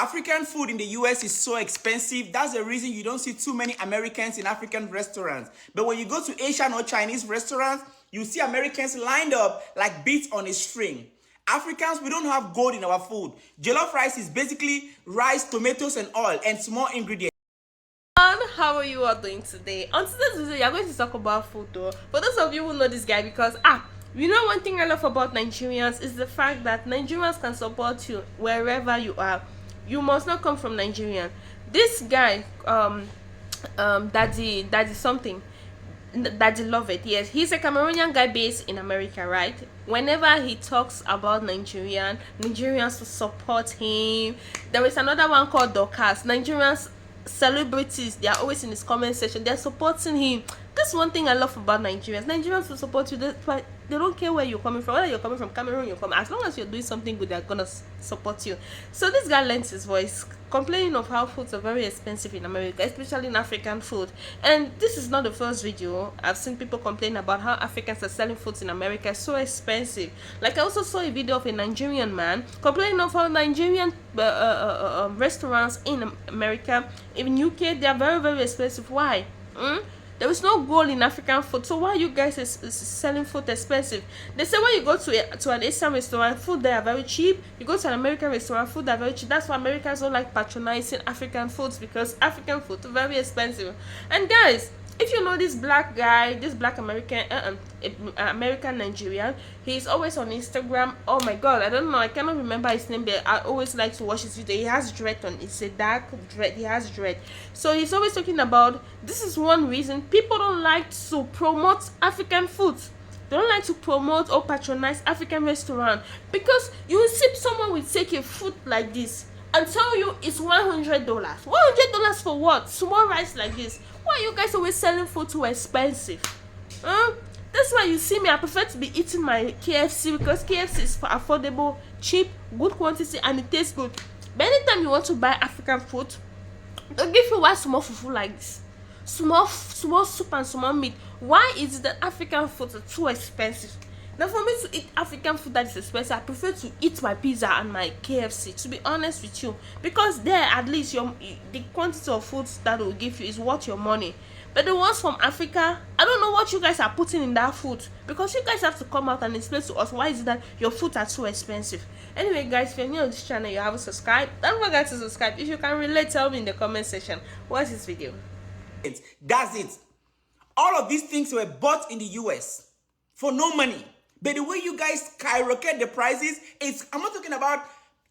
African food in the US is so expensive. That's the reason you don't see too many Americans in African restaurants. But when you go to Asian or Chinese restaurants, you see Americans lined up like beads on a string. Africans, we don't have gold in our food. Jollof rice is basically rice, tomatoes, and oil, and small ingredients. How are you all doing today? On today's video, you're going to talk about food though. For those of you who know this guy, because you know, one thing I love about Nigerians is the fact that Nigerians can support you wherever you are. You must not come from Nigerian. This guy, Daddy something, Daddy Love It. Yes, he's a Cameroonian guy based in America, right? Whenever he talks about Nigerians will support him. There is another one called Dorcas. Nigerians, celebrities, they are always in his comment section. They're supporting him. That's one thing I love about Nigerians. Nigerians will support you. They don't care where you're coming from. Whether you're coming from Cameroon, as long as you're doing something good, they're gonna support you. So this guy lends his voice, complaining of how foods are very expensive in America, especially in African food. And this is not the first video. I've seen people complain about how Africans are selling foods in America so expensive. Like, I also saw a video of a Nigerian man complaining of how Nigerian restaurants in America, in UK, they are very, very expensive. Why? There is no gold in African food, so why you guys is selling food expensive? They say when you go to an Asian restaurant, food there are very cheap. You go to an American restaurant, food are very cheap. That's why Americans don't like patronizing African foods, because African food is very expensive. And guys, if you know this black guy, this black American Nigerian, he's always on Instagram. Oh my god, I don't know, I cannot remember his name, but I always like to watch his video. He has dread on, it's a dark dread, he has dread. So he's always talking about, this is one reason people don't like to promote African food. They don't like to promote or patronize African restaurant, because you will see someone will take a food like this and tell you it's $100. $100 for what? Small rice like this. Why are you guys always selling food too expensive? That's why you see me, I prefer to be eating my KFC, because KFC is affordable, cheap, good quantity, and it tastes good. But anytime you want to buy African food, they'll give you one small fufu like this, small soup and small meat. Why is it that African food are too expensive? Now, for me to eat African food that is expensive, I prefer to eat my pizza and my KFC, to be honest with you, because there at least the quantity of food that will give you is worth your money. But the ones from Africa, I don't know what you guys are putting in that food, because you guys have to come out and explain to us why is it that your food are too expensive. Anyway guys, if you're new on this channel, you haven't subscribed, don't forget to subscribe. If you can relate, tell me in the comment section. Watch this video. That's it. All of these things were bought in the US for no money. But the way you guys skyrocket the prices, I'm not talking about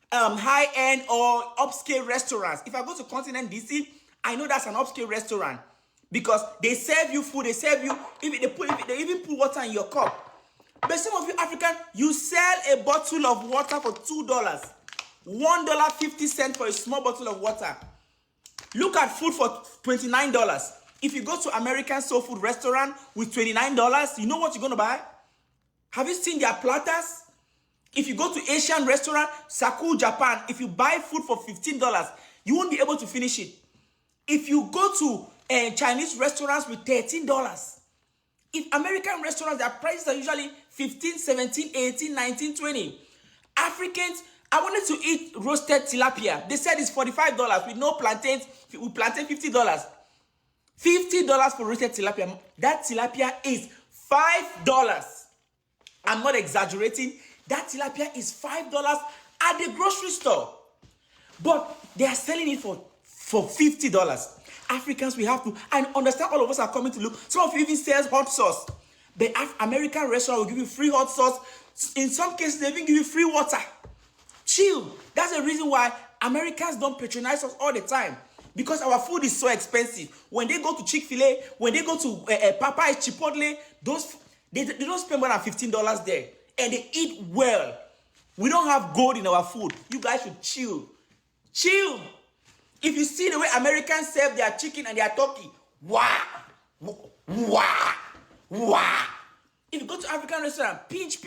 high-end or upscale restaurants. If I go to Continent DC, I know that's an upscale restaurant, because they serve you food, they serve you, they even put water in your cup. But some of you African, you sell a bottle of water for $2, $1.50 for a small bottle of water. Look at food for $29. If you go to American soul food restaurant with $29, you know what you're going to buy? Have you seen their platters? If you go to Asian restaurant, Saku, Japan, if you buy food for $15, you won't be able to finish it. If you go to Chinese restaurants with $13, if American restaurants, their prices are usually 15, 17, 18, 19, 20. Africans, I wanted to eat roasted tilapia. They said it's $45 with no plantains, with plantain $50. $50 for roasted tilapia. That tilapia is $5. I'm not exaggerating. That tilapia is $5 at the grocery store. But they are selling it for $50. Africans, we have to, and understand all of us are coming to look. Some of you even sell hot sauce. The American restaurant will give you free hot sauce. In some cases, they even give you free water. Chill. That's the reason why Americans don't patronize us all the time, because our food is so expensive. When they go to Chick-fil-A, when they go to Popeye's, Chipotle, they don't spend more than $15 there, and they eat well. We don't have gold in our food. You guys should chill. Chill. If you see the way Americans serve their chicken and their turkey, wah, wah, wah. If you go to African restaurant, pinch,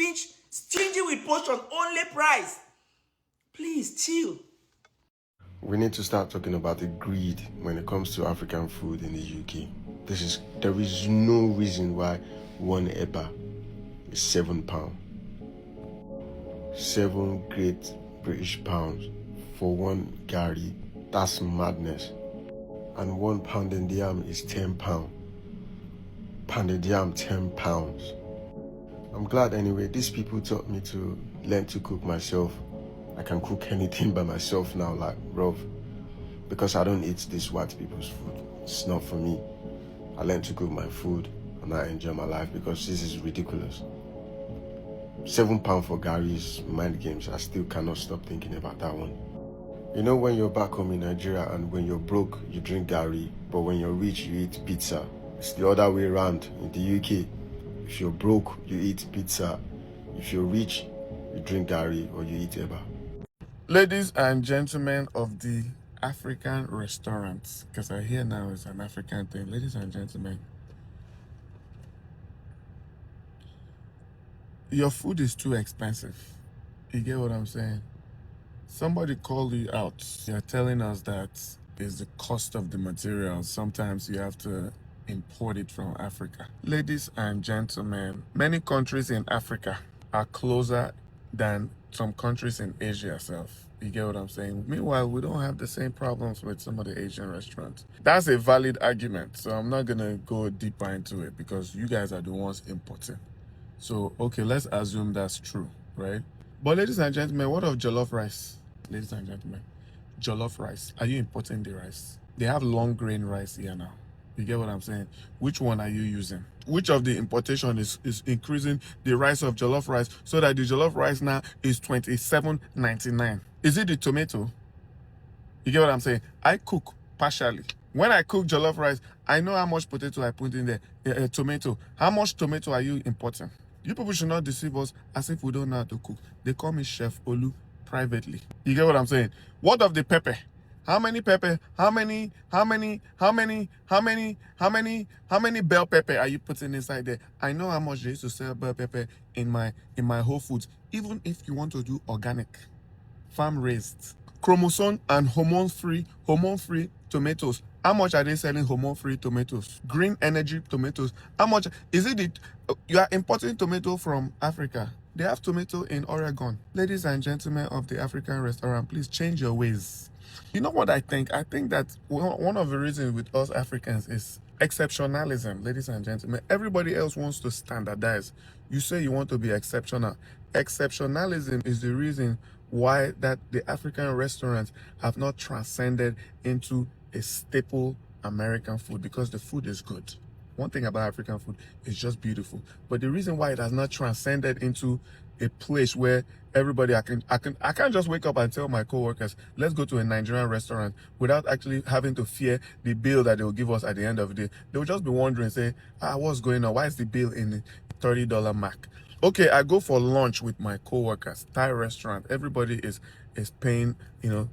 stingy with portion, only price. Please chill. We need to start talking about the greed when it comes to African food in the UK. There is no reason why one eba is £7. 7 great British pounds for one gari. That's madness. And 1 pounded yam is £10. Pounded yam, £10. I'm glad anyway. These people taught me to learn to cook myself. I can cook anything by myself now, like bro, because I don't eat this white people's food. It's not for me. I learned to cook my food and I enjoy my life because this is ridiculous. £7 for gari is mind games. I still cannot stop thinking about that one. You know, when you're back home in Nigeria and when you're broke, you drink gari, but when you're rich, you eat pizza. It's the other way around in the UK. If you're broke, you eat pizza. If you're rich, you drink gari or you eat eba. Ladies and gentlemen of the African restaurants, because I hear now it's an African thing. Ladies and gentlemen, your food is too expensive. You get what I'm saying? Somebody called you out. You're telling us that is the cost of the materials. Sometimes you have to import it from Africa. Ladies and gentlemen, many countries in Africa are closer than some countries in Asia itself. You get what I'm saying? Meanwhile, we don't have the same problems with some of the Asian restaurants. That's a valid argument, so I'm not gonna go deeper into it because you guys are the ones importing. So, okay, let's assume that's true, right? But ladies and gentlemen, what of jollof rice? Ladies and gentlemen, jollof rice. Are you importing the rice? They have long grain rice here now. You get what I'm saying? Which one are you using? Which of the importation is increasing the price of jollof rice so that the jollof rice now is $27.99? Is it the tomato? You get what I'm saying? I cook partially. When I cook jollof rice, I know how much potato I put in there. Tomato. How much tomato are you importing? You people should not deceive us as if we don't know how to cook. They call me Chef Olu privately. You get what I'm saying? What of the pepper? How many pepper? How many bell pepper are you putting inside there? I know how much they used to sell bell pepper in my Whole Foods. Even if you want to do organic, farm raised, chromosome and hormone-free tomatoes. How much are they selling hormone-free tomatoes? Green energy tomatoes. How much is it? You are importing tomato from Africa. They have tomato in Oregon. Ladies and gentlemen of the African restaurant, please change your ways. You know what I think? I think that one of the reasons with us Africans is exceptionalism, ladies and gentlemen. Everybody else wants to standardize. You say you want to be exceptional. Exceptionalism is the reason why that the African restaurants have not transcended into a staple American food, because the food is good. One thing about African food is just beautiful. But the reason why it has not transcended into a place where everybody I can't just wake up and tell my coworkers, let's go to a Nigerian restaurant without actually having to fear the bill that they will give us at the end of the day. They will just be wondering, say, what's going on? Why is the bill in the $30 mark? Okay, I go for lunch with my coworkers, Thai restaurant. Everybody is paying, $17.99,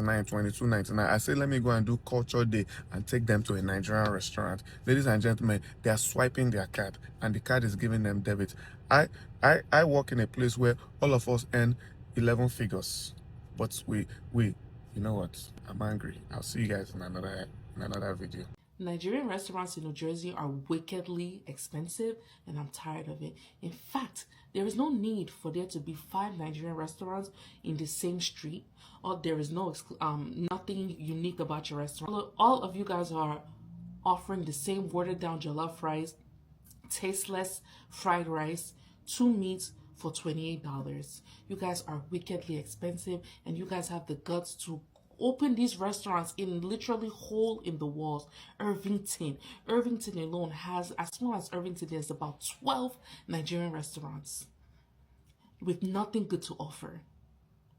$22.99. I say, let me go and do culture day and take them to a Nigerian restaurant. Ladies and gentlemen, they are swiping their card and the card is giving them debit. I work in a place where all of us earn 11 figures, but we you know what? I'm angry. I'll see you guys in another video. Nigerian restaurants in New Jersey are wickedly expensive, and I'm tired of it. In fact, there is no need for there to be 5 Nigerian restaurants in the same street, or there is nothing unique about your restaurant. All of you guys are offering the same watered down jollof rice, tasteless fried rice, 2 meats for $28. You guys are wickedly expensive, and you guys have the guts to open these restaurants in literally hole in the walls. Irvington alone has, as small as Irvington, there's about 12 Nigerian restaurants with nothing good to offer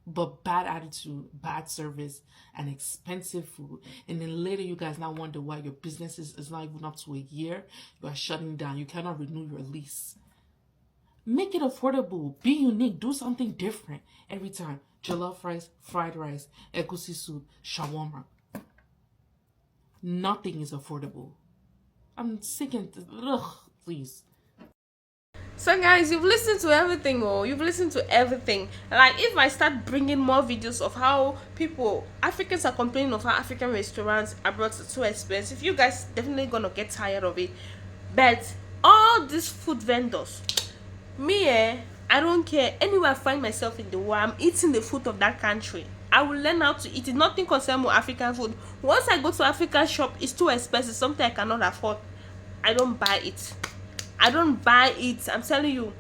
but bad attitude, bad service, and expensive food. And then later you guys now wonder why your business is not even up to a year. You are shutting down. You cannot renew your lease. Make it affordable. Be unique. Do something different every time. Jollof rice, fried rice, egusi soup, shawarma. Nothing is affordable. I'm sick and please. So guys, you've listened to everything. Like, if I start bringing more videos of how Africans are complaining of how African restaurants abroad are too expensive, you guys definitely gonna get tired of it. But all these food vendors, I don't care. Anywhere I find myself in the world, I'm eating the food of that country. I will learn how to eat it. Nothing concern more African food. Once I go to African shop, it's too expensive, something I cannot afford. I don't buy it. I don't buy it. I'm telling you.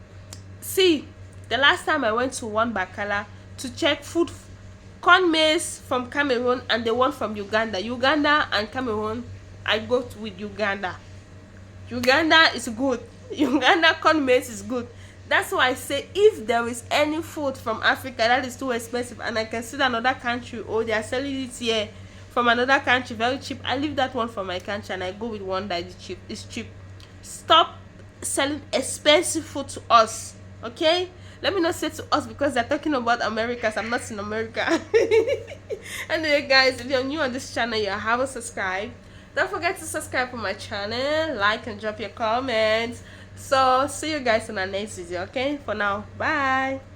See, the last time I went to one Bakala to check food, corn maize from Cameroon and the one from Uganda. Uganda and Cameroon, I go with Uganda. Uganda is good. Uganda corn maize is good. That's why I say if there is any food from Africa that is too expensive and I can see another country or they are selling it here from another country very cheap, I leave that one for my country and I go with one that is cheap. It's cheap. Stop selling expensive food to us, okay? Let me not say to us because they're talking about Americas. I'm not in America. Anyway, guys, if you're new on this channel, you haven't subscribed, don't forget to subscribe to my channel, like and drop your comments. So see you guys in the next video, okay? For now, bye.